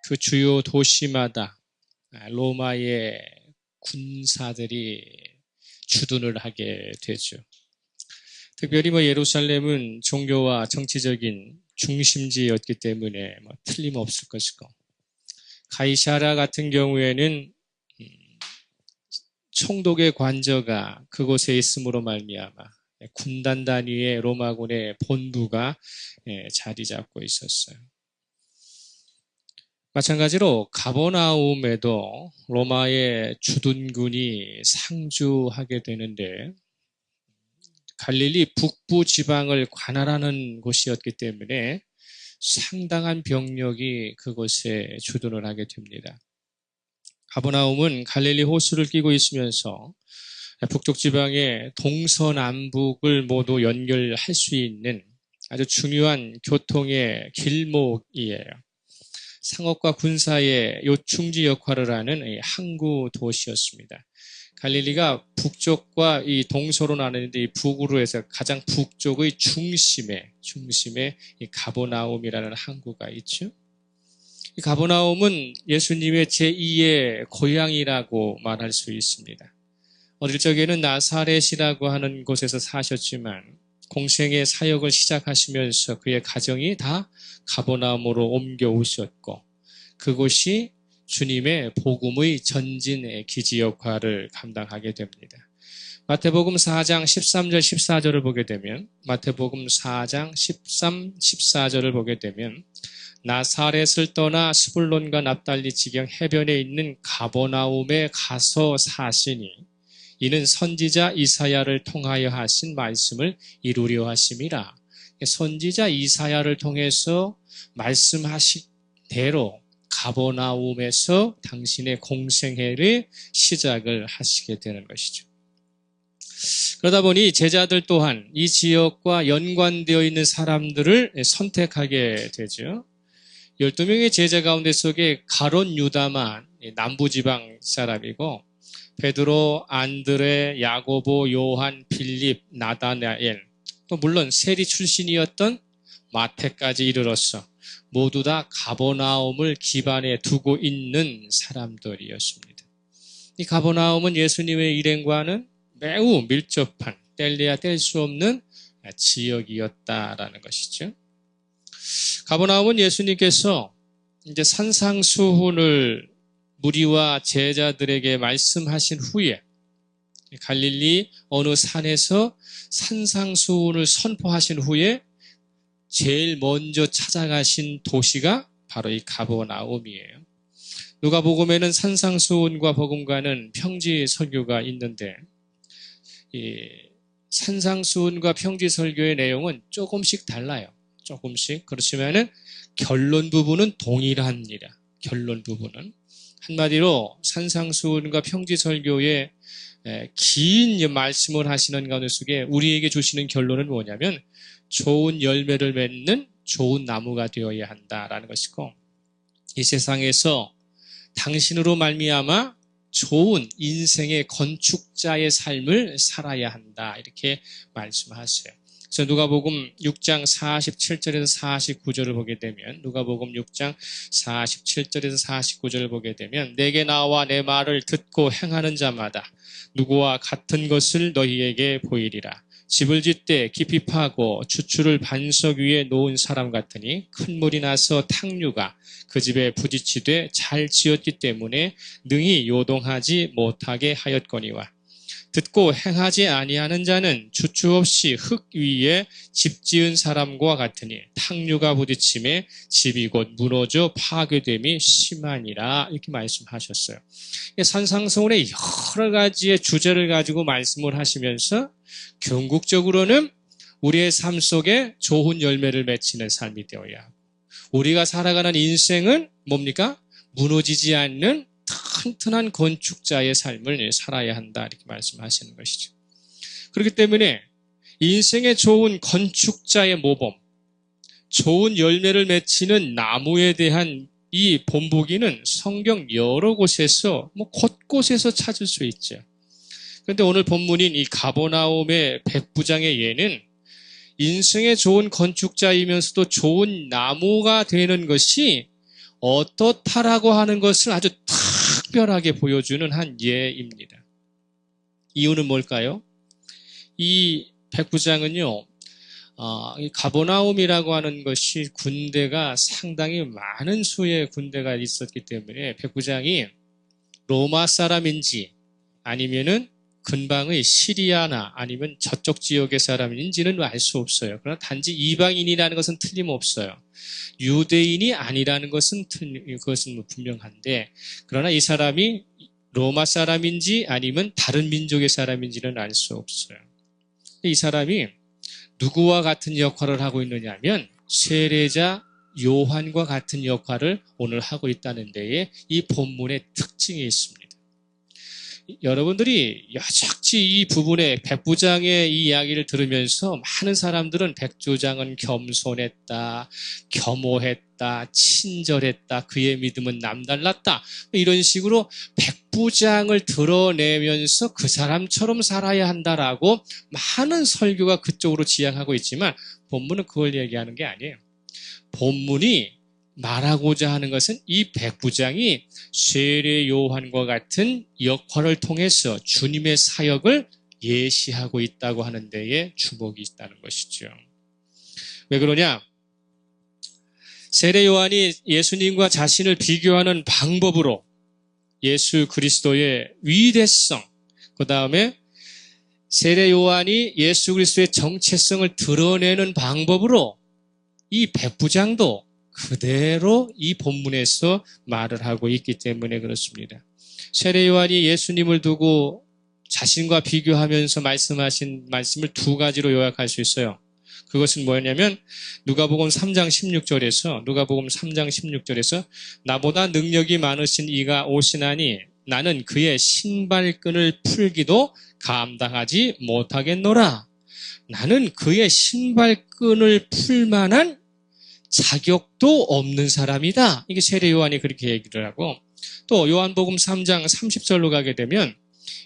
그 주요 도시마다 로마의 군사들이 주둔을 하게 되죠. 특별히 예루살렘은 종교와 정치적인 중심지였기 때문에 틀림없을 것이고, 가이사랴 같은 경우에는 총독의 관저가 그곳에 있음으로 말미암아 군단 단위의 로마군의 본부가 자리 잡고 있었어요. 마찬가지로 가버나움에도 로마의 주둔군이 상주하게 되는데, 갈릴리 북부 지방을 관할하는 곳이었기 때문에 상당한 병력이 그곳에 주둔을 하게 됩니다. 가버나움은 갈릴리 호수를 끼고 있으면서 북쪽 지방의 동서남북을 모두 연결할 수 있는 아주 중요한 교통의 길목이에요. 상업과 군사의 요충지 역할을 하는 항구 도시였습니다. 갈릴리가 북쪽과 이 동서로 나누는데, 이 북으로 해서 가장 북쪽의 중심에 이 가버나움이라는 항구가 있죠. 이 가버나움은 예수님의 제2의 고향이라고 말할 수 있습니다. 어릴 적에는 나사렛이라고 하는 곳에서 사셨지만 공생의 사역을 시작하시면서 그의 가정이 다 가버나움으로 옮겨오셨고, 그곳이 주님의 복음의 전진의 기지 역할을 감당하게 됩니다. 마태복음 4장 13절 14절을 보게 되면, 마태복음 4장 13, 14절을 보게 되면, 나사렛을 떠나 스불론과 납달리 지경 해변에 있는 가버나움에 가서 사시니 이는 선지자 이사야를 통하여 하신 말씀을 이루려 하심이라. 선지자 이사야를 통해서 말씀하신 대로 가버나움에서 당신의 공생애를 시작을 하시게 되는 것이죠. 그러다 보니 제자들 또한 이 지역과 연관되어 있는 사람들을 선택하게 되죠. 12명의 제자 가운데 속에 가론 유다만 남부지방 사람이고, 베드로, 안드레, 야고보, 요한, 빌립, 나다나엘, 또 물론 세리 출신이었던 마태까지 이르러서 모두 다 가버나움을 기반에 두고 있는 사람들이었습니다. 이 가버나움은 예수님의 일행과는 매우 밀접한, 뗄래야 뗄 수 없는 지역이었다라는 것이죠. 가버나움은 예수님께서 이제 산상수훈을 무리와 제자들에게 말씀하신 후에 갈릴리 어느 산에서 산상수훈을 선포하신 후에 제일 먼저 찾아가신 도시가 바로 이 가버나움이에요. 누가복음에는 산상수훈과 복음과는 평지설교가 있는데, 이 산상수훈과 평지설교의 내용은 조금씩 달라요. 조금씩. 그렇지만은 결론 부분은 동일합니다. 결론 부분은. 한마디로 산상수훈과 평지설교의 긴 말씀을 하시는 가운데 속에 우리에게 주시는 결론은 뭐냐면, 좋은 열매를 맺는 좋은 나무가 되어야 한다라는 것이고, 이 세상에서 당신으로 말미암아 좋은 인생의 건축자의 삶을 살아야 한다, 이렇게 말씀하세요. 그래서 누가복음 6장 47절에서 49절을 보게 되면, 누가복음 6장 47절에서 49절을 보게 되면, 내게 나와 내 말을 듣고 행하는 자마다 누구와 같은 것을 너희에게 보이리라. 집을 짓되 깊이 파고 추추를 반석 위에 놓은 사람 같으니 큰 물이 나서 탕류가 그 집에 부딪히되 잘 지었기 때문에 능히 요동하지 못하게 하였거니와, 듣고 행하지 아니하는 자는 주추 없이 흙 위에 집 지은 사람과 같으니 탕류가 부딪힘에 집이 곧 무너져 파괴됨이 심하니라, 이렇게 말씀하셨어요. 산상수훈의 여러 가지의 주제를 가지고 말씀을 하시면서 궁극적으로는 우리의 삶 속에 좋은 열매를 맺히는 삶이 되어야 하고, 우리가 살아가는 인생은 뭡니까? 무너지지 않는 튼튼한 건축자의 삶을 살아야 한다, 이렇게 말씀하시는 것이죠. 그렇기 때문에 인생의 좋은 건축자의 모범, 좋은 열매를 맺히는 나무에 대한 이 본보기는 성경 여러 곳에서 곳곳에서 찾을 수 있죠. 그런데 오늘 본문인 이 가버나움의 백부장의 예는 인생의 좋은 건축자이면서도 좋은 나무가 되는 것이 어떻다라고 하는 것을 아주 특별하게 보여주는 한 예입니다. 이유는 뭘까요? 이 백부장은요, 이 가버나움이라고 하는 것이 군대가 상당히 많은 수의 군대가 있었기 때문에 백부장이 로마 사람인지 아니면은 근방의 시리아나 아니면 저쪽 지역의 사람인지는 알 수 없어요. 그러나 단지 이방인이라는 것은 틀림없어요. 유대인이 아니라는 것은 그것은 분명한데, 그러나 이 사람이 로마 사람인지 아니면 다른 민족의 사람인지는 알 수 없어요. 이 사람이 누구와 같은 역할을 하고 있느냐 하면 세례자 요한과 같은 역할을 오늘 하고 있다는 데에 이 본문의 특징이 있습니다. 여러분들이 여적지 이 부분에 백부장의 이 이야기를 들으면서 많은 사람들은 백부장은 겸손했다, 겸허했다, 친절했다, 그의 믿음은 남달랐다, 이런 식으로 백부장을 드러내면서 그 사람처럼 살아야 한다라고 많은 설교가 그쪽으로 지향하고 있지만 본문은 그걸 얘기하는 게 아니에요. 본문이 말하고자 하는 것은 이 백부장이 세례 요한과 같은 역할을 통해서 주님의 사역을 예시하고 있다고 하는 데에 주목이 있다는 것이죠. 왜 그러냐? 세례 요한이 예수님과 자신을 비교하는 방법으로 예수 그리스도의 위대성, 그 다음에 세례 요한이 예수 그리스도의 정체성을 드러내는 방법으로 이 백부장도 그대로 이 본문에서 말을 하고 있기 때문에 그렇습니다. 세례 요한이 예수님을 두고 자신과 비교하면서 말씀하신 말씀을 두 가지로 요약할 수 있어요. 그것은 뭐냐면 누가복음 3장 16절에서 나보다 능력이 많으신 이가 오시나니 나는 그의 신발끈을 풀기도 감당하지 못하겠노라. 나는 그의 신발끈을 풀 만한 자격도 없는 사람이다. 이게 세례 요한이 그렇게 얘기를 하고, 또 요한복음 3장 30절로 가게 되면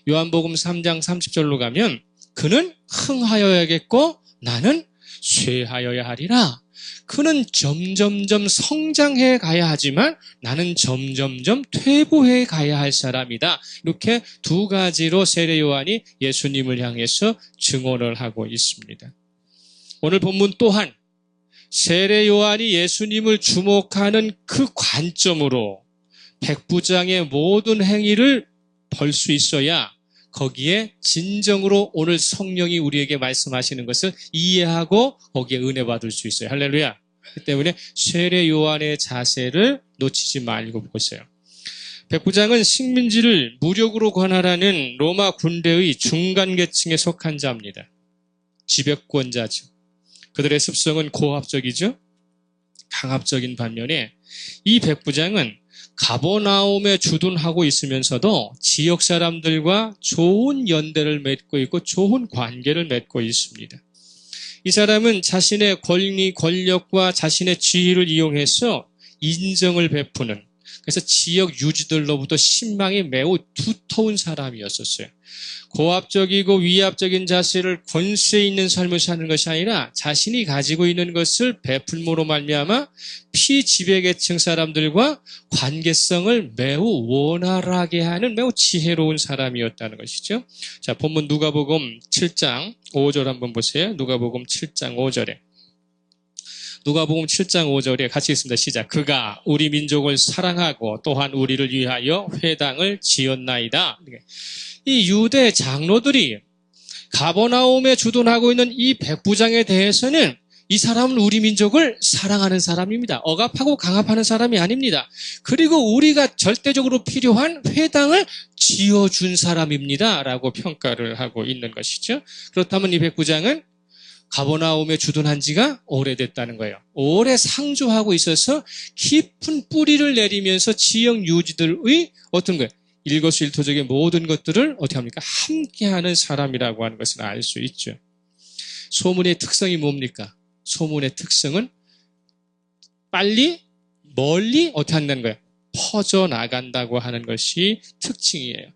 요한복음 3장 30절로 가면 그는 흥하여야겠고 나는 쇠하여야 하리라. 그는 점점점 성장해 가야 하지만 나는 점점점 퇴보해 가야 할 사람이다. 이렇게 두 가지로 세례 요한이 예수님을 향해서 증언을 하고 있습니다. 오늘 본문 또한 세례 요한이 예수님을 주목하는 그 관점으로 백부장의 모든 행위를 볼 수 있어야 거기에 진정으로 오늘 성령이 우리에게 말씀하시는 것을 이해하고 거기에 은혜 받을 수 있어요. 할렐루야. 그렇기 때문에 세례 요한의 자세를 놓치지 말고 보세요. 백부장은 식민지를 무력으로 관할하는 로마 군대의 중간 계층에 속한 자입니다. 지배권자죠. 그들의 습성은 고압적이죠. 강압적인 반면에 이 백부장은 가버나움에 주둔하고 있으면서도 지역 사람들과 좋은 연대를 맺고 있고 좋은 관계를 맺고 있습니다. 이 사람은 자신의 권리, 권력과 자신의 지위를 이용해서 인정을 베푸는, 그래서 지역 유지들로부터 신망이 매우 두터운 사람이었었어요. 고압적이고 위압적인 자세를 권세 있는 삶을 사는 것이 아니라 자신이 가지고 있는 것을 베풀므로 말미암아 피지배계층 사람들과 관계성을 매우 원활하게 하는 매우 지혜로운 사람이었다는 것이죠. 자, 본문 누가복음 7장 5절 한번 보세요. 누가복음 7장 5절에. 누가복음 7장 5절에 같이 읽습니다. 시작. 그가 우리 민족을 사랑하고 또한 우리를 위하여 회당을 지었나이다. 이 유대 장로들이 가버나움에 주둔하고 있는 이 백부장에 대해서는 이 사람은 우리 민족을 사랑하는 사람입니다. 억압하고 강압하는 사람이 아닙니다. 그리고 우리가 절대적으로 필요한 회당을 지어준 사람입니다. 라고 평가를 하고 있는 것이죠. 그렇다면 이 백부장은 가버나움에 주둔한 지가 오래됐다는 거예요. 오래 상주하고 있어서 깊은 뿌리를 내리면서 지역 유지들의 어떤 거예요? 일거수일투족의 모든 것들을 어떻게 합니까? 함께하는 사람이라고 하는 것을 알 수 있죠. 소문의 특성이 뭡니까? 소문의 특성은 빨리 멀리 어떻게 한다는 거예요? 퍼져나간다고 하는 것이 특징이에요.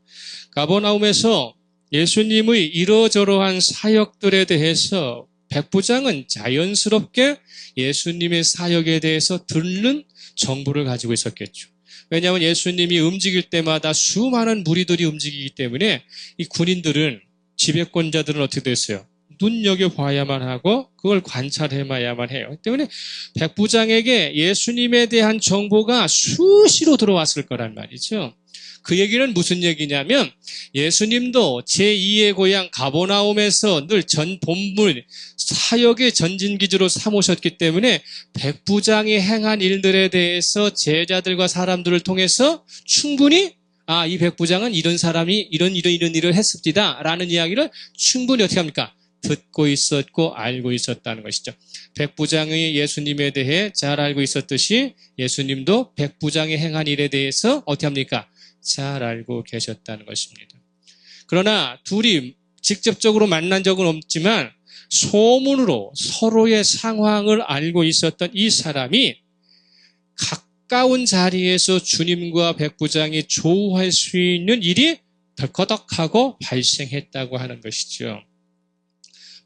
가버나움에서 예수님의 이러저러한 사역들에 대해서 백부장은 자연스럽게 예수님의 사역에 대해서 듣는 정보를 가지고 있었겠죠. 왜냐하면 예수님이 움직일 때마다 수많은 무리들이 움직이기 때문에 이 군인들은, 지배권자들은 어떻게 됐어요? 눈여겨봐야만 하고 그걸 관찰해봐야만 해요. 때문에 백부장에게 예수님에 대한 정보가 수시로 들어왔을 거란 말이죠. 그 얘기는 무슨 얘기냐면 예수님도 제2의 고향 가버나움에서 늘 전 본물 사역의 전진기지로 삼으셨기 때문에 백부장이 행한 일들에 대해서 제자들과 사람들을 통해서 충분히 이 백부장은 이런 사람이 이런 일을 했습니다 라는 이야기를 충분히 어떻게 합니까? 듣고 있었고 알고 있었다는 것이죠. 백부장이 예수님에 대해 잘 알고 있었듯이 예수님도 백부장이 행한 일에 대해서 어떻게 합니까? 잘 알고 계셨다는 것입니다. 그러나 둘이 직접적으로 만난 적은 없지만 소문으로 서로의 상황을 알고 있었던 이 사람이 가까운 자리에서 주님과 백부장이 조우할 수 있는 일이 덜커덕하고 발생했다고 하는 것이죠.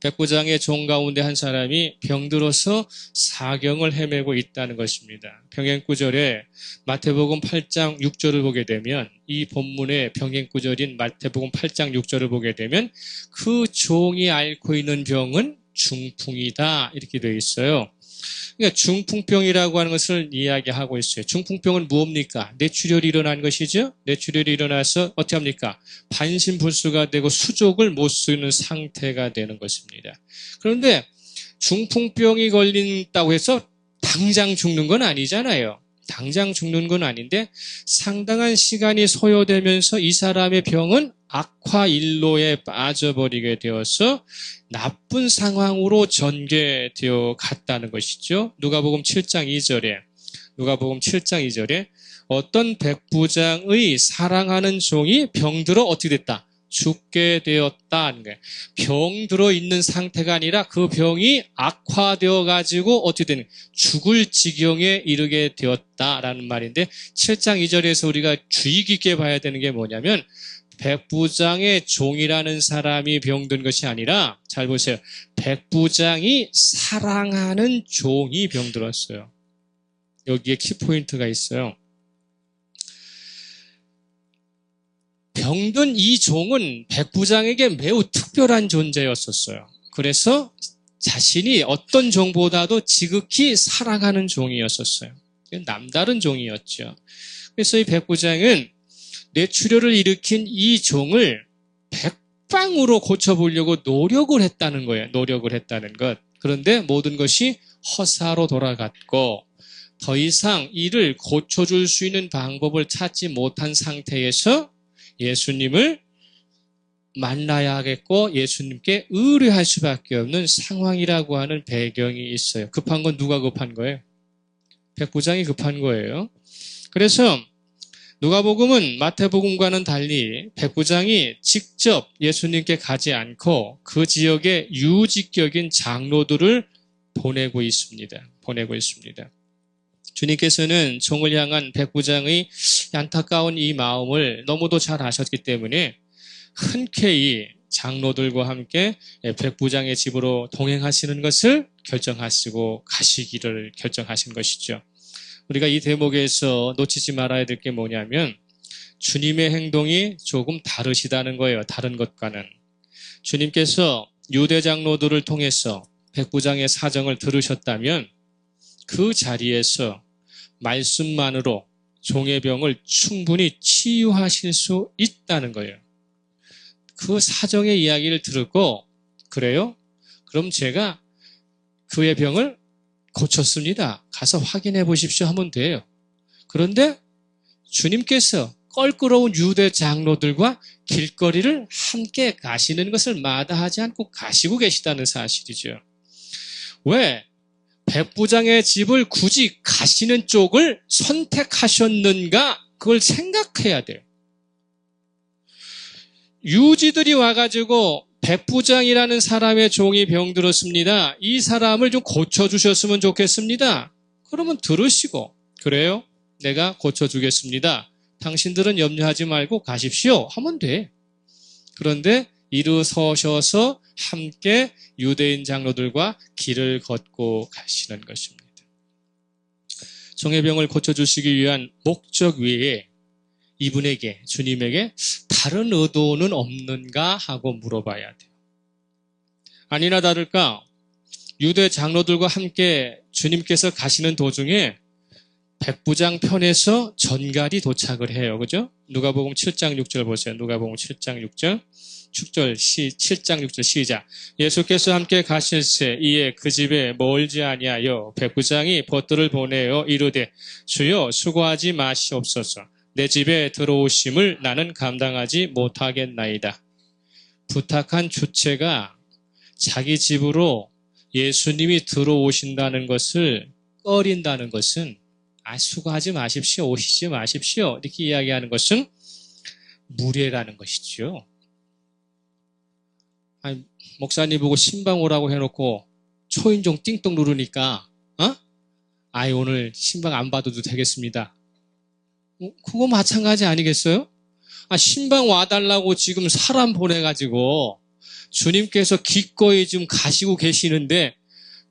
백부장의 종 가운데 한 사람이 병들어서 사경을 헤매고 있다는 것입니다. 병행구절에 마태복음 8장 6절을 보게 되면, 이 본문의 병행구절인 마태복음 8장 6절을 보게 되면 그 종이 앓고 있는 병은 중풍이다 이렇게 되어 있어요. 그러니까 중풍병이라고 하는 것을 이야기하고 있어요. 중풍병은 무엇입니까? 뇌출혈이 일어난 것이죠. 뇌출혈이 일어나서 어떻게 합니까? 반신불수가 되고 수족을 못 쓰는 상태가 되는 것입니다. 그런데 중풍병이 걸린다고 해서 당장 죽는 건 아니잖아요. 당장 죽는 건 아닌데 상당한 시간이 소요되면서 이 사람의 병은 악화일로에 빠져버리게 되어서 나쁜 상황으로 전개되어 갔다는 것이죠. 누가복음 7장 2절에 어떤 백부장의 사랑하는 종이 병들어 어떻게 됐다? 죽게 되었다는 거예요. 병들어 있는 상태가 아니라 그 병이 악화되어 가지고 어떻게 되는 죽을 지경에 이르게 되었다라는 말인데 7장 2절에서 우리가 주의 깊게 봐야 되는 게 뭐냐면 백부장의 종이라는 사람이 병든 것이 아니라 잘 보세요. 백부장이 사랑하는 종이 병들었어요. 여기에 키포인트가 있어요. 병든 이 종은 백부장에게 매우 특별한 존재였었어요. 그래서 자신이 어떤 종보다도 지극히 사랑하는 종이었었어요. 남다른 종이었죠. 그래서 이 백부장은 뇌출혈을 일으킨 이 종을 백방으로 고쳐보려고 노력을 했다는 거예요. 노력을 했다는 것. 그런데 모든 것이 허사로 돌아갔고 더 이상 이를 고쳐줄 수 있는 방법을 찾지 못한 상태에서 예수님을 만나야 하겠고 예수님께 의뢰할 수밖에 없는 상황이라고 하는 배경이 있어요. 급한 건 누가 급한 거예요? 백부장이 급한 거예요. 그래서 누가복음은 마태복음과는 달리 백부장이 직접 예수님께 가지 않고 그 지역의 유직격인 장로들을 보내고 있습니다. 주님께서는 종을 향한 백부장의 안타까운 이 마음을 너무도 잘 아셨기 때문에 흔쾌히 장로들과 함께 백부장의 집으로 동행하시는 것을 결정하시고 가시기를 결정하신 것이죠. 우리가 이 대목에서 놓치지 말아야 될 게 뭐냐면 주님의 행동이 조금 다르시다는 거예요. 다른 것과는. 주님께서 유대 장로들을 통해서 백부장의 사정을 들으셨다면 그 자리에서 말씀만으로 종의 병을 충분히 치유하실 수 있다는 거예요. 그 사정의 이야기를 듣고 그래요? 그럼 제가 그의 병을 고쳤습니다. 가서 확인해 보십시오 하면 돼요. 그런데 주님께서 껄끄러운 유대 장로들과 길거리를 함께 가시는 것을 마다하지 않고 가시고 계시다는 사실이죠. 왜? 백부장의 집을 굳이 가시는 쪽을 선택하셨는가? 그걸 생각해야 돼요. 유지들이 와가지고 백부장이라는 사람의 종이 병들었습니다. 이 사람을 좀 고쳐주셨으면 좋겠습니다. 그러면 들으시고 그래요? 내가 고쳐주겠습니다. 당신들은 염려하지 말고 가십시오 하면 돼. 그런데 일어서셔서 함께 유대인 장로들과 길을 걷고 가시는 것입니다. 정예병을 고쳐주시기 위한 목적 외에 이분에게, 주님에게 다른 의도는 없는가 하고 물어봐야 돼요. 아니나 다를까 유대 장로들과 함께 주님께서 가시는 도중에 백부장 편에서 전갈이 도착을 해요. 그죠? 누가복음 7장 6절 보세요. 누가복음 7장 6절. 7장 6절 시작. 예수께서 함께 가실새 이에 그 집에 멀지 아니하여 백부장이 벗들을 보내어 이르되 주여 수고하지 마시옵소서. 내 집에 들어오심을 나는 감당하지 못하겠나이다. 부탁한 주체가 자기 집으로 예수님이 들어오신다는 것을 꺼린다는 것은 수고하지 마십시오. 오시지 마십시오. 이렇게 이야기하는 것은 무례라는 것이죠. 목사님 보고 신방 오라고 해놓고 초인종 띵동 누르니까 오늘 신방 안 받아도 되겠습니다. 그거 마찬가지 아니겠어요? 신방 와달라고 지금 사람 보내가지고 주님께서 기꺼이 지금 가시고 계시는데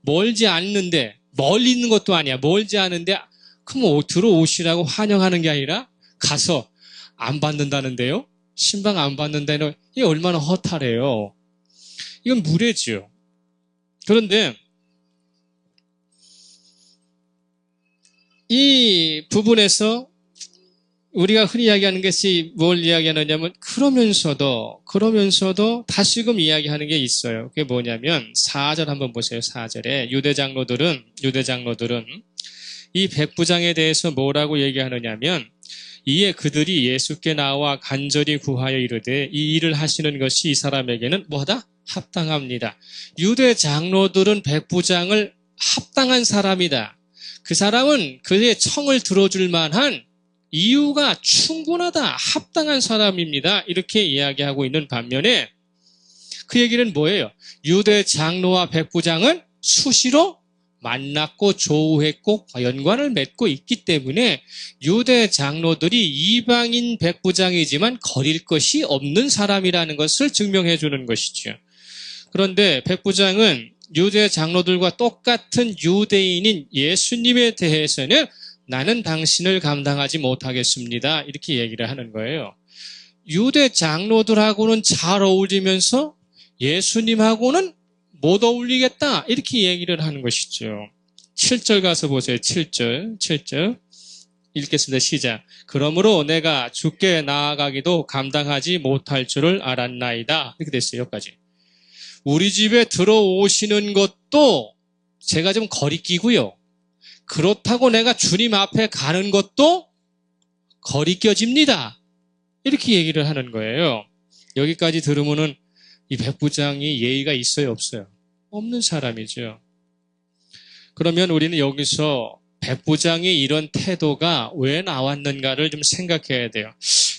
멀지 않는데 멀리 있는 것도 아니야. 멀지 않은데 그럼 들어오시라고 환영하는 게 아니라 가서 안 받는다는데요? 신방 안 받는다는 이게 얼마나 허탈해요. 이건 무례죠. 그런데 이 부분에서 우리가 흔히 이야기하는 것이 뭘 이야기하느냐면 그러면서도 다시금 이야기하는 게 있어요. 그게 뭐냐면 4절 한번 보세요. 4절에 유대 장로들은 이 백부장에 대해서 뭐라고 얘기하느냐면 이에 그들이 예수께 나와 간절히 구하여 이르되 이 일을 하시는 것이 이 사람에게는 뭐하다? 합당합니다. 유대 장로들은 백부장을 합당한 사람이다. 그 사람은 그의 청을 들어줄 만한 이유가 충분하다. 합당한 사람입니다. 이렇게 이야기하고 있는 반면에 그 얘기는 뭐예요? 유대 장로와 백부장은 수시로 만났고 조우했고 연관을 맺고 있기 때문에 유대 장로들이 이방인 백부장이지만 거릴 것이 없는 사람이라는 것을 증명해 주는 것이죠. 그런데 백부장은 유대 장로들과 똑같은 유대인인 예수님에 대해서는 나는 당신을 감당하지 못하겠습니다. 이렇게 얘기를 하는 거예요. 유대 장로들하고는 잘 어울리면서 예수님하고는 못 어울리겠다. 이렇게 얘기를 하는 것이죠. 7절 가서 보세요. 7절. 읽겠습니다. 시작. 그러므로 내가 주께 나아가기도 감당하지 못할 줄을 알았나이다. 이렇게 됐어요. 여기까지. 우리 집에 들어오시는 것도 제가 좀 거리끼고요. 그렇다고 내가 주님 앞에 가는 것도 거리껴집니다. 이렇게 얘기를 하는 거예요. 여기까지 들으면은 이 백부장이 예의가 있어요, 없어요? 없는 사람이죠. 그러면 우리는 여기서 백부장의 이런 태도가 왜 나왔는가를 좀 생각해야 돼요.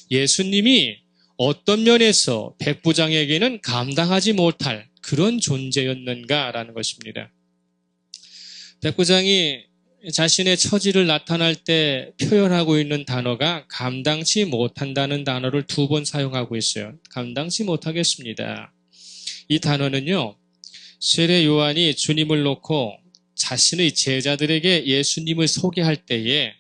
예수님이 어떤 면에서 백부장에게는 감당하지 못할 그런 존재였는가라는 것입니다. 백부장이 자신의 처지를 나타날 때 표현하고 있는 단어가 감당치 못한다는 단어를 2번 사용하고 있어요. 감당치 못하겠습니다. 이 단어는요, 세례 요한이 주님을 놓고 자신의 제자들에게 예수님을 소개할 때에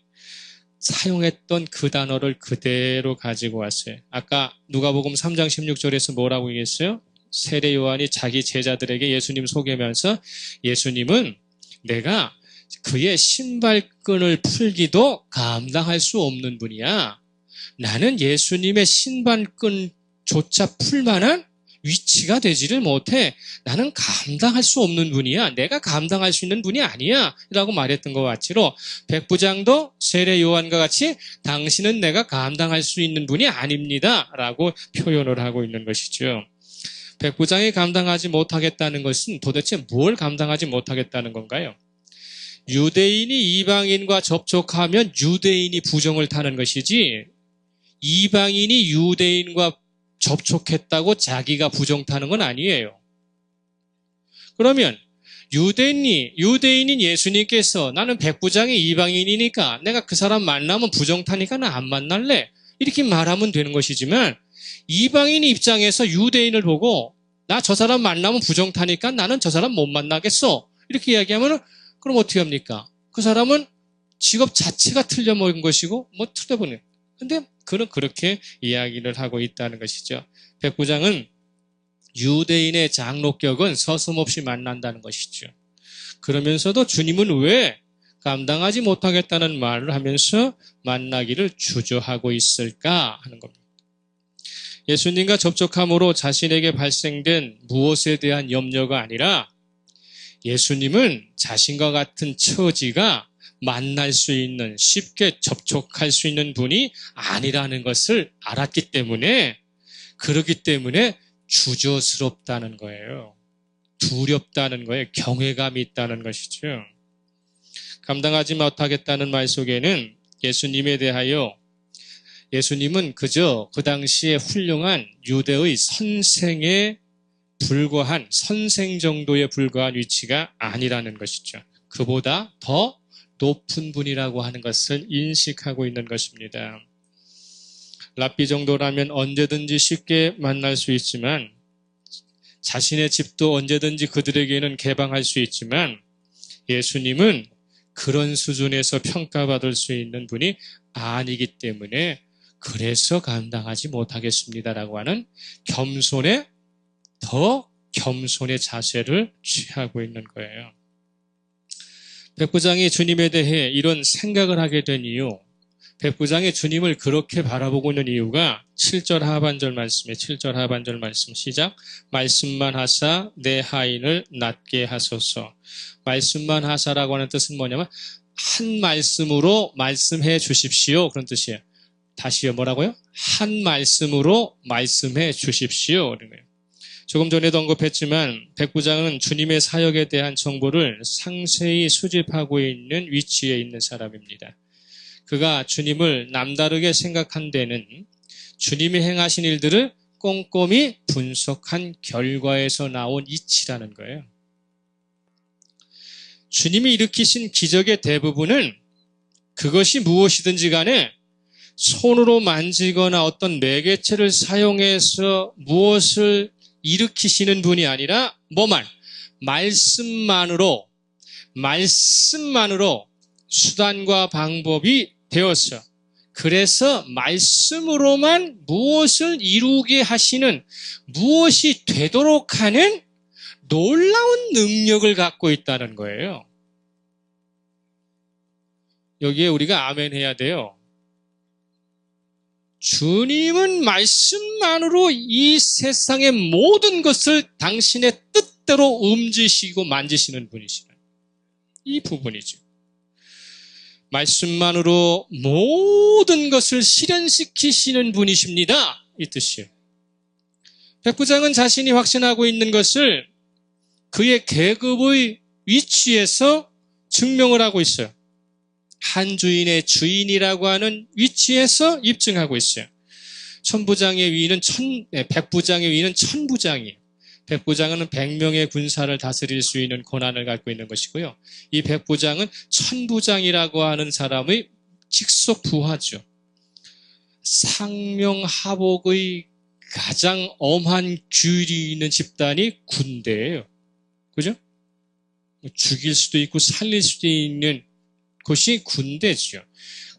사용했던 그 단어를 그대로 가지고 왔어요. 아까 누가복음 3장 16절에서 뭐라고 얘기했어요? 세례 요한이 자기 제자들에게 예수님 소개하면서 예수님은 내가 그의 신발끈을 풀기도 감당할 수 없는 분이야. 나는 예수님의 신발끈조차 풀만한 위치가 되지를 못해. 나는 감당할 수 없는 분이야. 내가 감당할 수 있는 분이 아니야. 라고 말했던 것 같이로 백부장도 세례 요한과 같이 당신은 내가 감당할 수 있는 분이 아닙니다. 라고 표현을 하고 있는 것이죠. 백부장이 감당하지 못하겠다는 것은 도대체 뭘 감당하지 못하겠다는 건가요? 유대인이 이방인과 접촉하면 유대인이 부정을 타는 것이지 이방인이 유대인과 접촉했다고 자기가 부정 타는 건 아니에요. 그러면 유대인인 예수님께서 나는 백부장이 이방인이니까 내가 그 사람 만나면 부정 타니까 나 안 만날래. 이렇게 말하면 되는 것이지만 이방인 입장에서 유대인을 보고 나 저 사람 만나면 부정타니까 나는 저 사람 못 만나겠어. 이렇게 이야기하면 그럼 어떻게 합니까? 그 사람은 직업 자체가 틀려먹은 것이고 뭐 틀려보는. 근데 그는 그렇게 이야기를 하고 있다는 것이죠. 백부장은 유대인의 장로격은 서슴없이 만난다는 것이죠. 그러면서도 주님은 왜 감당하지 못하겠다는 말을 하면서 만나기를 주저하고 있을까 하는 겁니다. 예수님과 접촉함으로 자신에게 발생된 무엇에 대한 염려가 아니라 예수님은 자신과 같은 처지가 만날 수 있는, 쉽게 접촉할 수 있는 분이 아니라는 것을 알았기 때문에, 그렇기 때문에 주저스럽다는 거예요. 두렵다는 거예요. 경외감이 있다는 것이죠. 감당하지 못하겠다는 말 속에는 예수님에 대하여 예수님은 그저 그 당시에 훌륭한 유대의 선생에 불과한, 선생 정도에 불과한 위치가 아니라는 것이죠. 그보다 더 높은 분이라고 하는 것을 인식하고 있는 것입니다. 랍비 정도라면 언제든지 쉽게 만날 수 있지만, 자신의 집도 언제든지 그들에게는 개방할 수 있지만, 예수님은 그런 수준에서 평가받을 수 있는 분이 아니기 때문에 그래서 감당하지 못하겠습니다라고 하는 더 겸손의 자세를 취하고 있는 거예요. 백부장이 주님에 대해 이런 생각을 하게 된 이유, 백부장이 주님을 그렇게 바라보고 있는 이유가 7절 하반절 말씀 시작. 말씀만 하사 내 하인을 낫게 하소서. 말씀만 하사라고 하는 뜻은 뭐냐면 한 말씀으로 말씀해 주십시오, 그런 뜻이에요. 다시요, 뭐라고요? 한 말씀으로 말씀해 주십시오. 조금 전에도 언급했지만 백부장은 주님의 사역에 대한 정보를 상세히 수집하고 있는 위치에 있는 사람입니다. 그가 주님을 남다르게 생각한 데는 주님이 행하신 일들을 꼼꼼히 분석한 결과에서 나온 이치라는 거예요. 주님이 일으키신 기적의 대부분은 그것이 무엇이든지 간에 손으로 만지거나 어떤 매개체를 사용해서 무엇을 일으키시는 분이 아니라 말씀만으로 수단과 방법이 되었어. 그래서 말씀으로만 무엇을 이루게 하시는, 무엇이 되도록 하는 놀라운 능력을 갖고 있다는 거예요. 여기에 우리가 아멘 해야 돼요. 주님은 말씀만으로 이 세상의 모든 것을 당신의 뜻대로 움직이시고 만지시는 분이시다. 이 부분이죠. 말씀만으로 모든 것을 실현시키시는 분이십니다, 이 뜻이에요. 백부장은 자신이 확신하고 있는 것을 그의 계급의 위치에서 증명을 하고 있어요. 한 주인의 주인이라고 하는 위치에서 입증하고 있어요. 백부장의 위는 천부장이에요. 백부장은 100명의 군사를 다스릴 수 있는 권한을 갖고 있는 것이고요. 이 백부장은 천부장이라고 하는 사람의 직속 부하죠. 상명하복의 가장 엄한 규율이 있는 집단이 군대예요. 그죠? 죽일 수도 있고 살릴 수도 있는 것이 군대죠.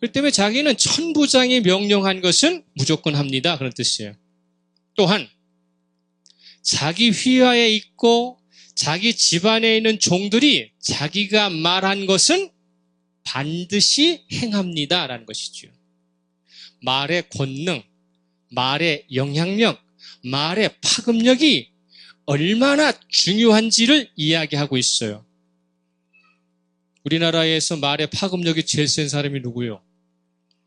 그렇기 때문에 자기는 천부장이 명령한 것은 무조건 합니다, 그런 뜻이에요. 또한 자기 휘하에 있고 자기 집안에 있는 종들이 자기가 말한 것은 반드시 행합니다 라는 것이죠. 말의 권능, 말의 영향력, 말의 파급력이 얼마나 중요한지를 이야기하고 있어요. 우리나라에서 말의 파급력이 제일 센 사람이 누구예요?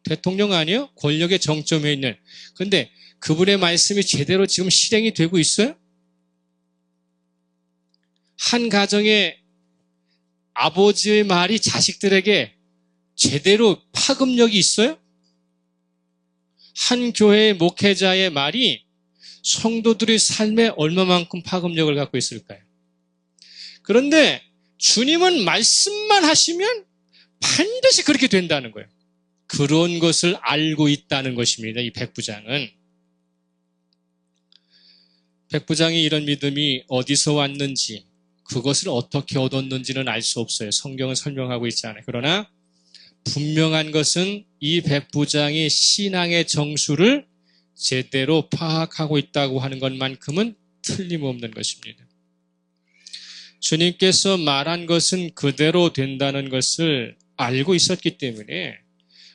대통령 아니에요? 권력의 정점에 있는. 그런데 그분의 말씀이 제대로 지금 실행이 되고 있어요? 한 가정의 아버지의 말이 자식들에게 제대로 파급력이 있어요? 한 교회의 목회자의 말이 성도들의 삶에 얼마만큼 파급력을 갖고 있을까요? 그런데 주님은 말씀만 하시면 반드시 그렇게 된다는 거예요. 그런 것을 알고 있다는 것입니다, 이 백부장은. 백부장이 이런 믿음이 어디서 왔는지, 그것을 어떻게 얻었는지는 알 수 없어요. 성경은 설명하고 있지 않아요. 그러나 분명한 것은 이 백부장이 신앙의 정수를 제대로 파악하고 있다고 하는 것만큼은 틀림없는 것입니다. 주님께서 말한 것은 그대로 된다는 것을 알고 있었기 때문에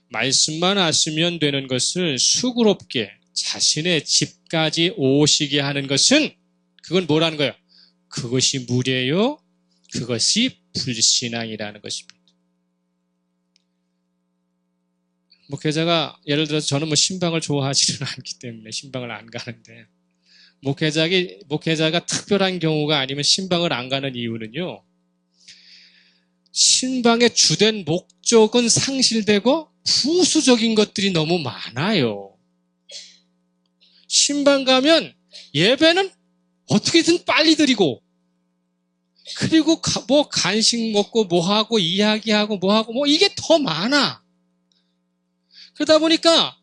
말씀만 아시면 되는 것을 수고롭게 자신의 집까지 오시게 하는 것은, 그건 뭐라는 거예요? 그것이 무례요, 그것이 불신앙이라는 것입니다. 목회자가 예를 들어서 저는 신방을 좋아하지는 않기 때문에 신방을 안 가는데, 목회자가 특별한 경우가 아니면 신방을 안 가는 이유는요, 신방의 주된 목적은 상실되고 부수적인 것들이 너무 많아요. 신방 가면 예배는 어떻게든 빨리 드리고, 그리고 뭐 간식 먹고 뭐하고 이야기하고 뭐하고 이게 더 많아. 그러다 보니까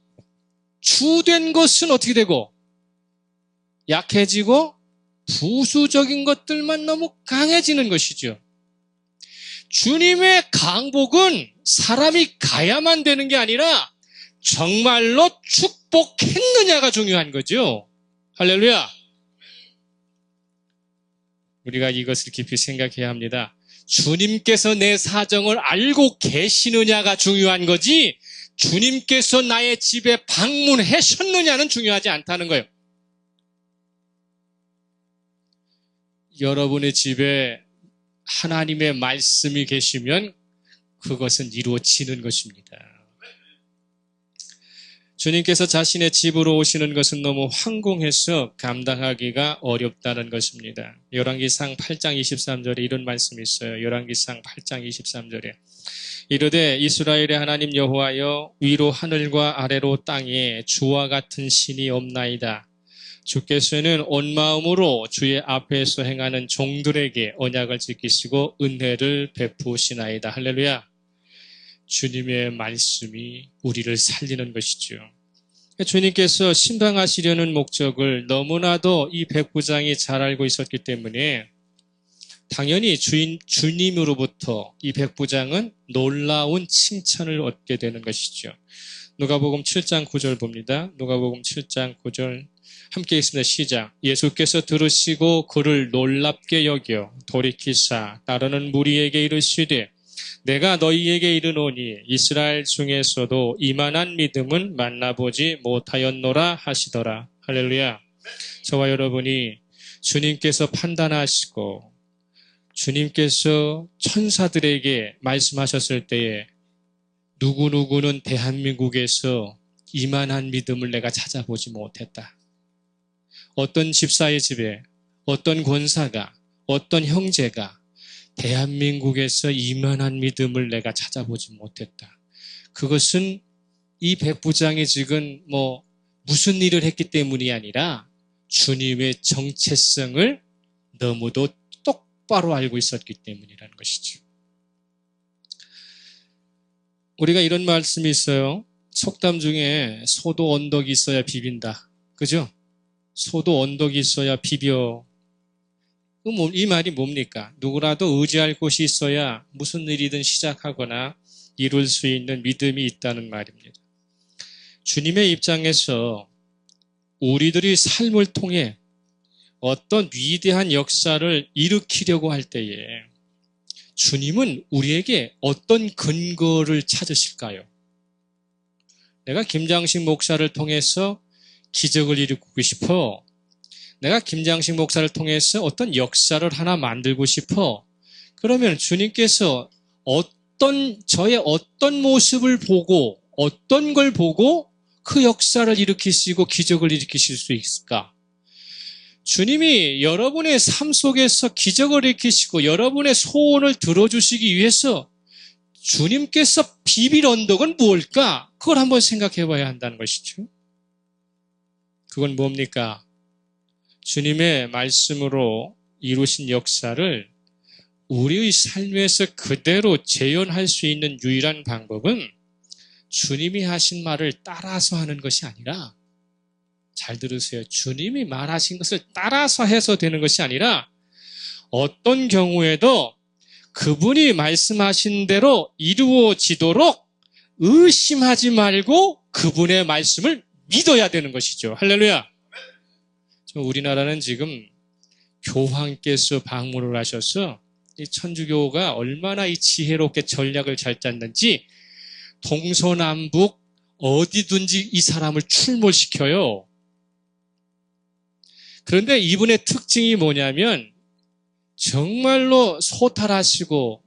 주된 것은 어떻게 되고 약해지고 부수적인 것들만 너무 강해지는 것이죠. 주님의 강복은 사람이 가야만 되는 게 아니라 정말로 축복했느냐가 중요한 거죠. 할렐루야. 우리가 이것을 깊이 생각해야 합니다. 주님께서 내 사정을 알고 계시느냐가 중요한 거지, 주님께서 나의 집에 방문하셨느냐는 중요하지 않다는 거예요. 여러분의 집에 하나님의 말씀이 계시면 그것은 이루어지는 것입니다. 주님께서 자신의 집으로 오시는 것은 너무 황공해서 감당하기가 어렵다는 것입니다. 열왕기상 8장 23절에 이런 말씀이 있어요. 열왕기상 8장 23절에 이르되 이스라엘의 하나님 여호와여, 위로 하늘과 아래로 땅에 주와 같은 신이 없나이다. 주께서는 온 마음으로 주의 앞에서 행하는 종들에게 언약을 지키시고 은혜를 베푸시나이다. 할렐루야. 주님의 말씀이 우리를 살리는 것이죠. 주님께서 신방하시려는 목적을 너무나도 이 백부장이 잘 알고 있었기 때문에 당연히 주님으로부터 이 백부장은 놀라운 칭찬을 얻게 되는 것이죠. 누가복음 7장 9절 봅니다. 누가복음 7장 9절 함께 읽습니다. 시작. 예수께서 들으시고 그를 놀랍게 여겨 돌이키사 따르는 무리에게 이르시되 내가 너희에게 이르노니 이스라엘 중에서도 이만한 믿음은 만나보지 못하였노라 하시더라. 할렐루야. 저와 여러분이 주님께서 판단하시고 주님께서 천사들에게 말씀하셨을 때에 누구누구는 대한민국에서 이만한 믿음을 내가 찾아보지 못했다. 어떤 집사의 집에 어떤 권사가 어떤 형제가 대한민국에서 이만한 믿음을 내가 찾아보지 못했다. 그것은 이 백부장이 지금 무슨 일을 했기 때문이 아니라 주님의 정체성을 너무도 똑바로 알고 있었기 때문이라는 것이죠. 우리가 이런 말씀이 있어요. 속담 중에 소도 언덕이 있어야 비빈다. 그죠? 소도 언덕이 있어야 비벼. 이 말이 뭡니까? 누구라도 의지할 곳이 있어야 무슨 일이든 시작하거나 이룰 수 있는 믿음이 있다는 말입니다. 주님의 입장에서 우리들이 삶을 통해 어떤 위대한 역사를 일으키려고 할 때에 주님은 우리에게 어떤 근거를 찾으실까요? 내가 김장식 목사를 통해서 기적을 일으키고 싶어. 내가 김장식 목사를 통해서 어떤 역사를 하나 만들고 싶어. 그러면 주님께서 저의 어떤 모습을 보고 어떤 걸 보고 그 역사를 일으키시고 기적을 일으키실 수 있을까? 주님이 여러분의 삶 속에서 기적을 일으키시고 여러분의 소원을 들어주시기 위해서 주님께서 비빌 언덕은 무엇일까? 그걸 한번 생각해 봐야 한다는 것이죠. 그건 뭡니까? 주님의 말씀으로 이루신 역사를 우리의 삶에서 그대로 재현할 수 있는 유일한 방법은 주님이 하신 말을 따라서 하는 것이 아니라 잘 들으세요. 주님이 말하신 것을 따라서 해서 되는 것이 아니라 어떤 경우에도 그분이 말씀하신 대로 이루어지도록 의심하지 말고 그분의 말씀을 믿어야 되는 것이죠. 할렐루야. 우리나라는 지금 교황께서 방문을 하셔서 이 천주교가 얼마나 이 지혜롭게 전략을 잘 짰는지 동서남북 어디든지 이 사람을 출몰시켜요. 그런데 이분의 특징이 뭐냐면 정말로 소탈하시고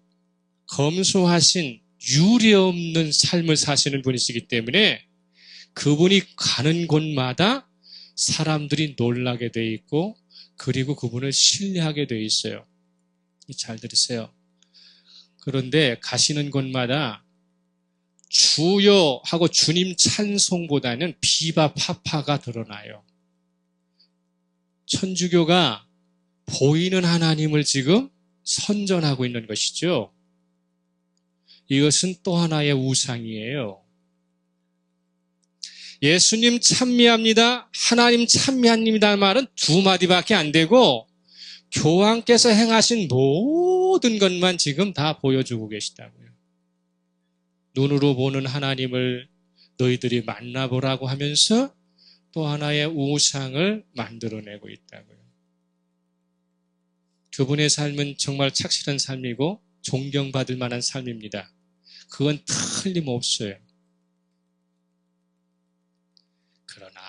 검소하신 유례없는 삶을 사시는 분이시기 때문에 그분이 가는 곳마다 사람들이 놀라게 돼 있고 그리고 그분을 신뢰하게 돼 있어요. 잘 들으세요. 그런데 가시는 곳마다 주여 하고 주님 찬송보다는 비바파파가 드러나요. 천주교가 보이는 하나님을 지금 선전하고 있는 것이죠. 이것은 또 하나의 우상이에요. 예수님 찬미합니다. 하나님 찬미합니다 말은 두 마디밖에 안 되고 교황께서 행하신 모든 것만 지금 다 보여주고 계시다고요. 눈으로 보는 하나님을 너희들이 만나보라고 하면서 또 하나의 우상을 만들어내고 있다고요. 그분의 삶은 정말 착실한 삶이고 존경받을 만한 삶입니다. 그건 틀림없어요. 그러나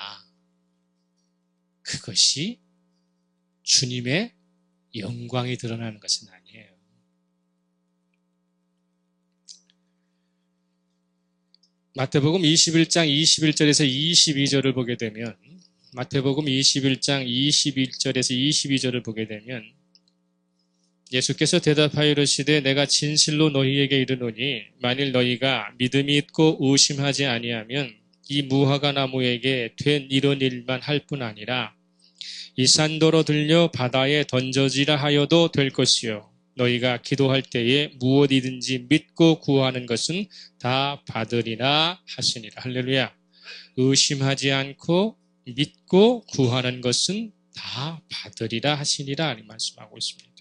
그것이 주님의 영광이 드러나는 것은 아니에요. 마태복음 21장 21절에서 22절을 보게 되면 마태복음 21장 21절에서 22절을 보게 되면 예수께서 대답하여 이르시되 내가 진실로 너희에게 이르노니 만일 너희가 믿음이 있고 의심하지 아니하면 이 무화과 나무에게 된 이런 일만 할 뿐 아니라 이 산더러 들려 바다에 던져지라 하여도 될 것이요 너희가 기도할 때에 무엇이든지 믿고 구하는 것은 다 받으리라 하시니라. 할렐루야. 의심하지 않고 믿고 구하는 것은 다 받으리라 하시니라 이렇게 말씀하고 있습니다.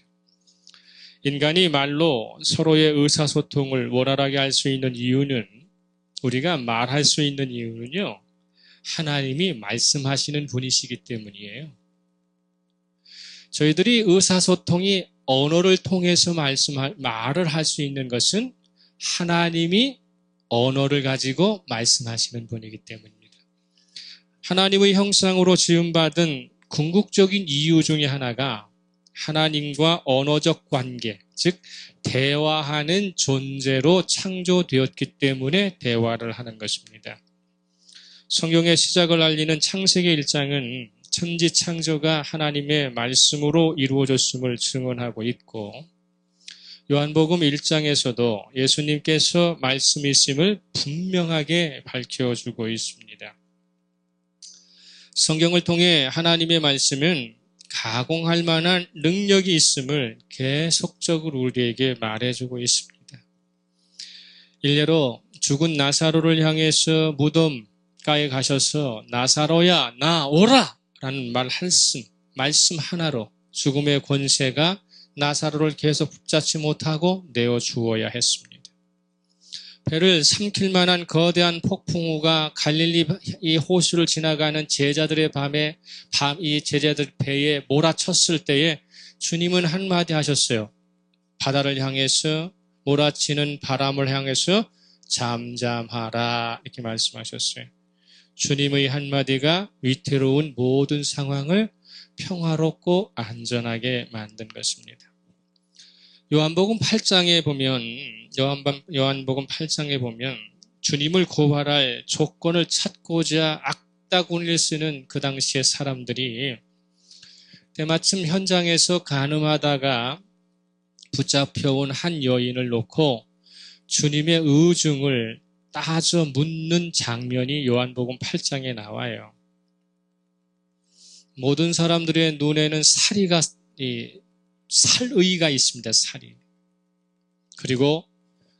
인간이 말로 서로의 의사소통을 원활하게 할 수 있는 이유는 우리가 말할 수 있는 이유는요. 하나님이 말씀하시는 분이시기 때문이에요. 저희들이 의사소통이 언어를 통해서 말을 할 수 있는 것은 하나님이 언어를 가지고 말씀하시는 분이기 때문입니다. 하나님의 형상으로 지음받은 궁극적인 이유 중에 하나가 하나님과 언어적 관계, 즉 대화하는 존재로 창조되었기 때문에 대화를 하는 것입니다. 성경의 시작을 알리는 창세기 1장은 천지 창조가 하나님의 말씀으로 이루어졌음을 증언하고 있고 요한복음 1장에서도 예수님께서 말씀이심을 분명하게 밝혀주고 있습니다. 성경을 통해 하나님의 말씀은 가공할 만한 능력이 있음을 계속적으로 우리에게 말해주고 있습니다. 일례로 죽은 나사로를 향해서 무덤가에 가셔서 나사로야 나 오라 라는 말씀 하나로 죽음의 권세가 나사로를 계속 붙잡지 못하고 내어주어야 했습니다. 배를 삼킬 만한 거대한 폭풍우가 갈릴리 이 호수를 지나가는 제자들의 이 제자들 배에 몰아쳤을 때에 주님은 한마디 하셨어요. 바다를 향해서 몰아치는 바람을 향해서 잠잠하라 이렇게 말씀하셨어요. 주님의 한마디가 위태로운 모든 상황을 평화롭고 안전하게 만든 것입니다. 요한복음 8장에 보면 주님을 고발할 조건을 찾고자 악다구니를 쓰는 그 당시의 사람들이 때마침 현장에서 간음하다가 붙잡혀온 한 여인을 놓고 주님의 의중을 따져 묻는 장면이 요한복음 8장에 나와요. 모든 사람들의 눈에는 살의가 있습니다. 살이. 그리고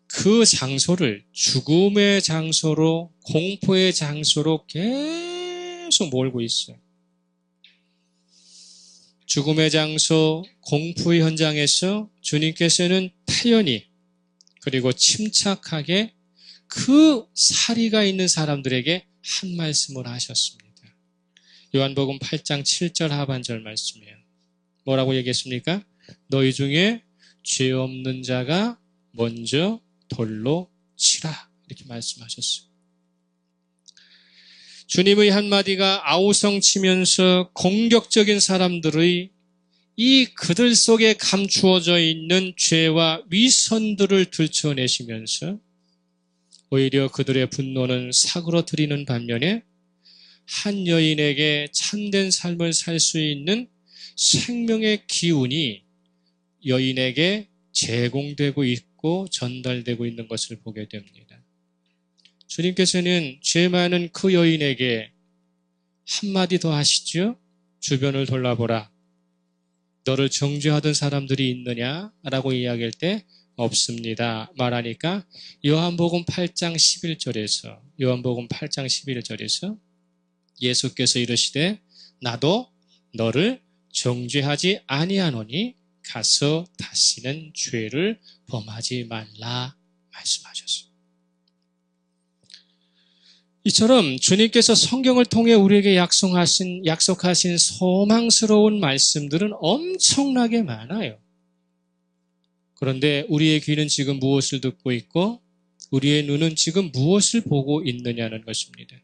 그 장소를 죽음의 장소로 공포의 장소로 계속 계속 몰고 있어요. 죽음의 장소, 공포의 현장에서 주님께서는 태연히 그리고 침착하게 그 사리가 있는 사람들에게 한 말씀을 하셨습니다. 요한복음 8장 7절 하반절 말씀이에요. 뭐라고 얘기했습니까? 너희 중에 죄 없는 자가 먼저 돌로 치라. 이렇게 말씀하셨어요. 주님의 한마디가 아우성치면서 공격적인 사람들의 이 그들 속에 감추어져 있는 죄와 위선들을 들춰내시면서 오히려 그들의 분노는 사그러뜨리는 반면에 한 여인에게 참된 삶을 살 수 있는 생명의 기운이 여인에게 제공되고 있고 전달되고 있는 것을 보게 됩니다. 주님께서는 죄 많은 그 여인에게 한마디 더 하시죠. 주변을 돌아보라. 너를 정죄하던 사람들이 있느냐라고 이야기할 때 없습니다. 말하니까 요한복음 8장 11절에서 예수께서 이르시되 나도 너를 정죄하지 아니하노니 가서 다시는 죄를 범하지 말라 말씀하셨어요. 이처럼 주님께서 성경을 통해 우리에게 약속하신 소망스러운 말씀들은 엄청나게 많아요. 그런데 우리의 귀는 지금 무엇을 듣고 있고 우리의 눈은 지금 무엇을 보고 있느냐는 것입니다.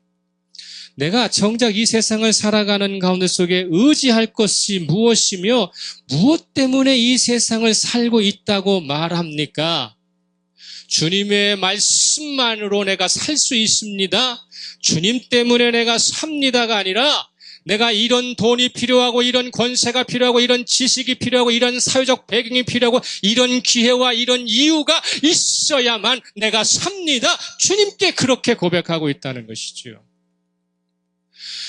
내가 정작 이 세상을 살아가는 가운데 속에 의지할 것이 무엇이며 무엇 때문에 이 세상을 살고 있다고 말합니까? 주님의 말씀만으로 내가 살 수 있습니다. 주님 때문에 내가 삽니다가 아니라 내가 이런 돈이 필요하고 이런 권세가 필요하고 이런 지식이 필요하고 이런 사회적 배경이 필요하고 이런 기회와 이런 이유가 있어야만 내가 삽니다. 주님께 그렇게 고백하고 있다는 것이죠.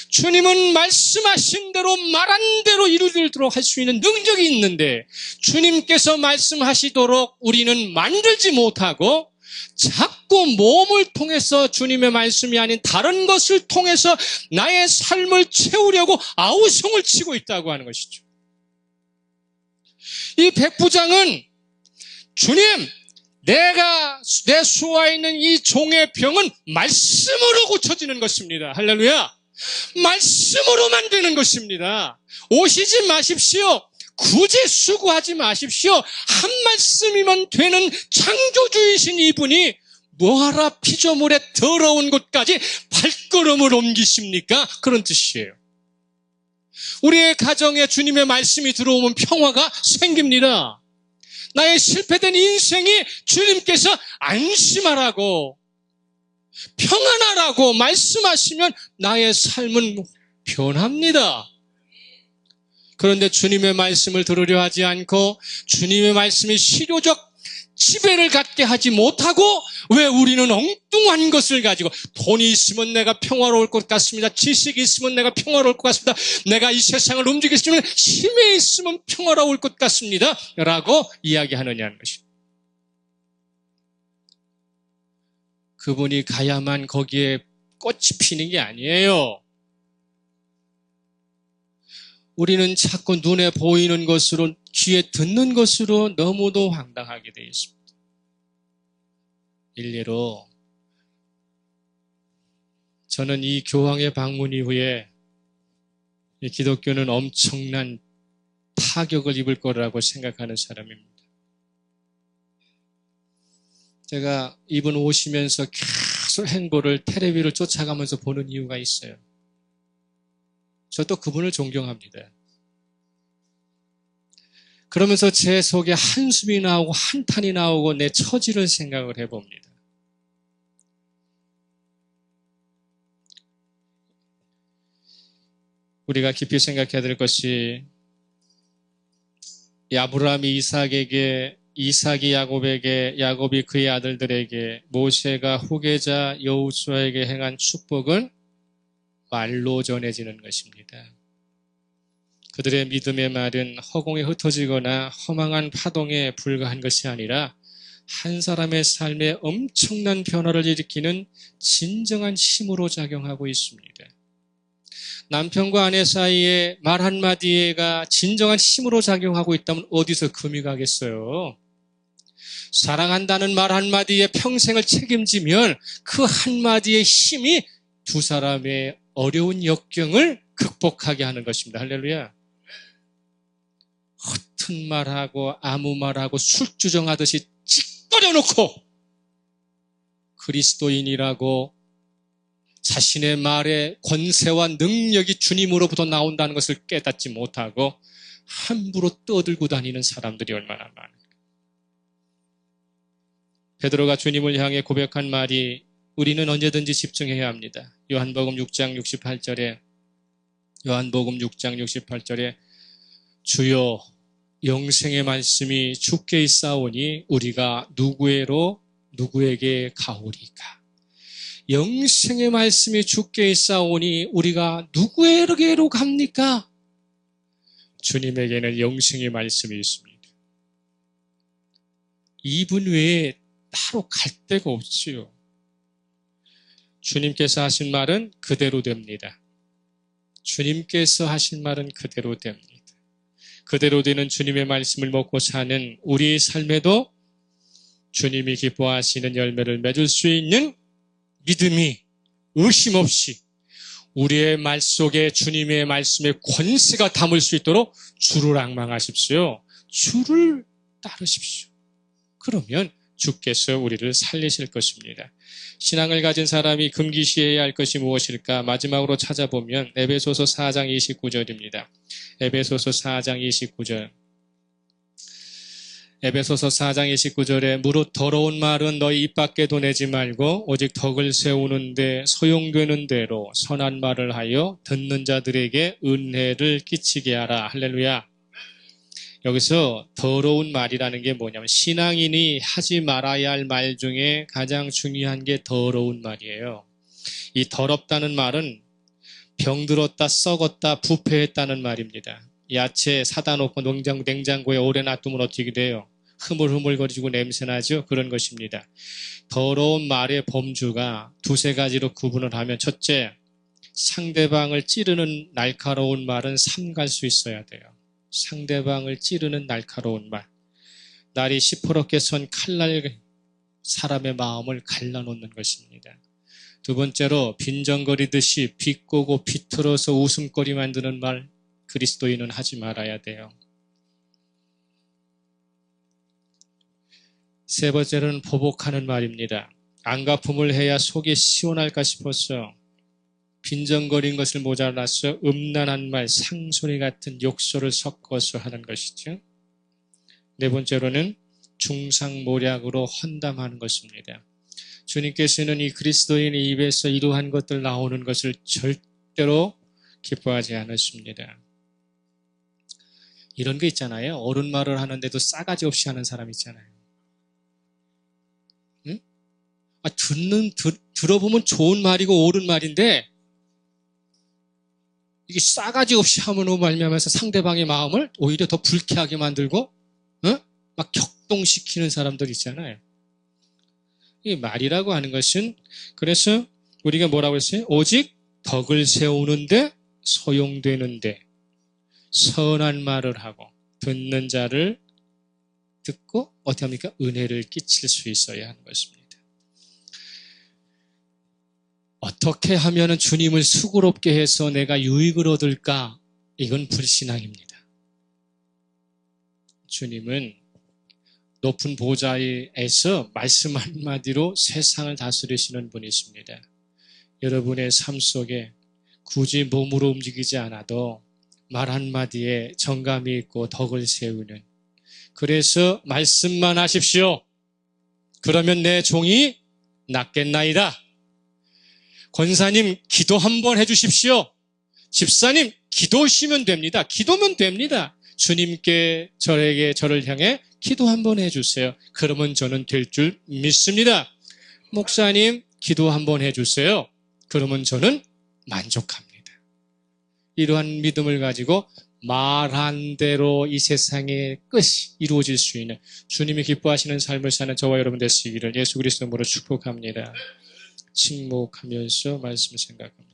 주님은 말씀하신 대로 말한 대로 이루도록 할 수 있는 능력이 있는데 주님께서 말씀하시도록 우리는 만들지 못하고 자꾸 몸을 통해서 주님의 말씀이 아닌 다른 것을 통해서 나의 삶을 채우려고 아우성을 치고 있다고 하는 것이죠. 이 백부장은 주님, 내 수하에 있는 이 종의 병은 말씀으로 고쳐지는 것입니다. 할렐루야. 말씀으로만 되는 것입니다. 오시지 마십시오. 굳이 수고하지 마십시오. 한 말씀이면 되는 창조주이신 이분이 뭐하라 피조물의 더러운 곳까지 발걸음을 옮기십니까? 그런 뜻이에요. 우리의 가정에 주님의 말씀이 들어오면 평화가 생깁니다. 나의 실패된 인생이 주님께서 안심하라고 평안하라고 말씀하시면 나의 삶은 변합니다. 그런데 주님의 말씀을 들으려 하지 않고 주님의 말씀이 실효적 지배를 갖게 하지 못하고 왜 우리는 엉뚱한 것을 가지고 돈이 있으면 내가 평화로울 것 같습니다. 지식이 있으면 내가 평화로울 것 같습니다. 내가 이 세상을 움직일 수 있는 힘이 있으면 평화로울 것 같습니다. 라고 이야기하느냐는 것입니다. 그분이 가야만 거기에 꽃이 피는 게 아니에요. 우리는 자꾸 눈에 보이는 것으로 귀에 듣는 것으로 너무도 황당하게 되어 있습니다. 일례로 저는 이 교황의 방문 이후에 기독교는 엄청난 타격을 입을 거라고 생각하는 사람입니다. 제가 이분 오시면서 계속 행보를 텔레비를 쫓아가면서 보는 이유가 있어요. 저도 그분을 존경합니다. 그러면서 제 속에 한숨이 나오고 한탄이 나오고 내 처지를 생각을 해봅니다. 우리가 깊이 생각해야 될 것이 아브라함이 이삭에게, 이삭이 야곱에게, 야곱이 그의 아들들에게, 모세가 후계자 여호수아에게 행한 축복은 말로 전해지는 것입니다. 그들의 믿음의 말은 허공에 흩어지거나 허망한 파동에 불과한 것이 아니라 한 사람의 삶에 엄청난 변화를 일으키는 진정한 힘으로 작용하고 있습니다. 남편과 아내 사이에 말 한마디가 진정한 힘으로 작용하고 있다면 어디서 금이 가겠어요? 사랑한다는 말 한마디에 평생을 책임지면 그 한마디의 힘이 두 사람의 어려운 역경을 극복하게 하는 것입니다. 할렐루야. 허튼 말하고 아무 말하고 술주정하듯이 찌꺼려놓고 그리스도인이라고 자신의 말에 권세와 능력이 주님으로부터 나온다는 것을 깨닫지 못하고 함부로 떠들고 다니는 사람들이 얼마나 많은가. 베드로가 주님을 향해 고백한 말이 우리는 언제든지 집중해야 합니다. 요한복음 6장 68절에 주여 영생의 말씀이 주께 있사오니 우리가 누구에게 가오리까? 영생의 말씀이 주께 있사오니 우리가 누구에게로 갑니까? 주님에게는 영생의 말씀이 있습니다. 이분 외에 따로 갈 데가 없지요. 주님께서 하신 말은 그대로 됩니다. 주님께서 하신 말은 그대로 됩니다. 그대로 되는 주님의 말씀을 먹고 사는 우리의 삶에도 주님이 기뻐하시는 열매를 맺을 수 있는 믿음이 의심 없이 우리의 말 속에 주님의 말씀의 권세가 담을 수 있도록 주를 앙망하십시오. 주를 따르십시오. 그러면 주께서 우리를 살리실 것입니다. 신앙을 가진 사람이 금기시해야 할 것이 무엇일까? 마지막으로 찾아보면 에베소서 4장 29절입니다. 에베소서 4장 29절. 에베소서 4장 29절에 무릇 더러운 말은 너희 입 밖에도 내지 말고 오직 덕을 세우는데 소용되는 대로 선한 말을 하여 듣는 자들에게 은혜를 끼치게 하라. 할렐루야. 여기서 더러운 말이라는 게 뭐냐면 신앙인이 하지 말아야 할 말 중에 가장 중요한 게 더러운 말이에요. 이 더럽다는 말은 병들었다, 썩었다, 부패했다는 말입니다. 야채 사다 놓고 냉장고에 오래 놔두면 어떻게 돼요? 흐물흐물거리고 냄새나죠? 그런 것입니다. 더러운 말의 범주가 두세 가지로 구분을 하면 첫째, 상대방을 찌르는 날카로운 말은 삼갈 수 있어야 돼요. 상대방을 찌르는 날카로운 말. 날이 시퍼렇게 선 칼날 사람의 마음을 갈라놓는 것입니다. 두 번째로 빈정거리듯이 비꼬고 비틀어서 웃음거리 만드는 말, 그리스도인은 하지 말아야 돼요. 세 번째로는 보복하는 말입니다. 안갚음을 해야 속이 시원할까 싶어서 빈정거린 것을 모자라서 음란한 말, 상소리 같은 욕설을 섞어서 하는 것이죠. 네 번째로는 중상모략으로 헌담하는 것입니다. 주님께서는 이 그리스도인의 입에서 이러한 것들 나오는 것을 절대로 기뻐하지 않으십니다. 이런 거 있잖아요. 옳은 말을 하는데도 싸가지 없이 하는 사람 있잖아요. 응? 들어보면 좋은 말이고 옳은 말인데 이게 싸가지 없이 함으로 말미암아서 상대방의 마음을 오히려 더 불쾌하게 만들고 막 격동시키는 사람들 있잖아요. 이 말이라고 하는 것은 그래서 우리가 뭐라고 했어요? 오직 덕을 세우는데 소용되는데 선한 말을 하고 듣는 자를 듣고 어떻게 합니까? 은혜를 끼칠 수 있어야 하는 것입니다. 어떻게 하면 주님을 수고롭게 해서 내가 유익을 얻을까? 이건 불신앙입니다. 주님은 높은 보좌에서 말씀 한마디로 세상을 다스리시는 분이십니다. 여러분의 삶 속에 굳이 몸으로 움직이지 않아도 말 한마디에 정감이 있고 덕을 세우는, 그래서 말씀만 하십시오. 그러면 내 종이 낫겠나이다. 권사님 기도 한번 해주십시오. 집사님 기도하시면 됩니다. 기도면 됩니다. 주님께 저를 향해 기도 한번 해주세요. 그러면 저는 될 줄 믿습니다. 목사님 기도 한번 해주세요. 그러면 저는 만족합니다. 이러한 믿음을 가지고 말한 대로 이 세상의 끝이 이루어질 수 있는 주님이 기뻐하시는 삶을 사는 저와 여러분 되시기를 예수 그리스도 이름으로 축복합니다. 침묵하면서 말씀 생각합니다.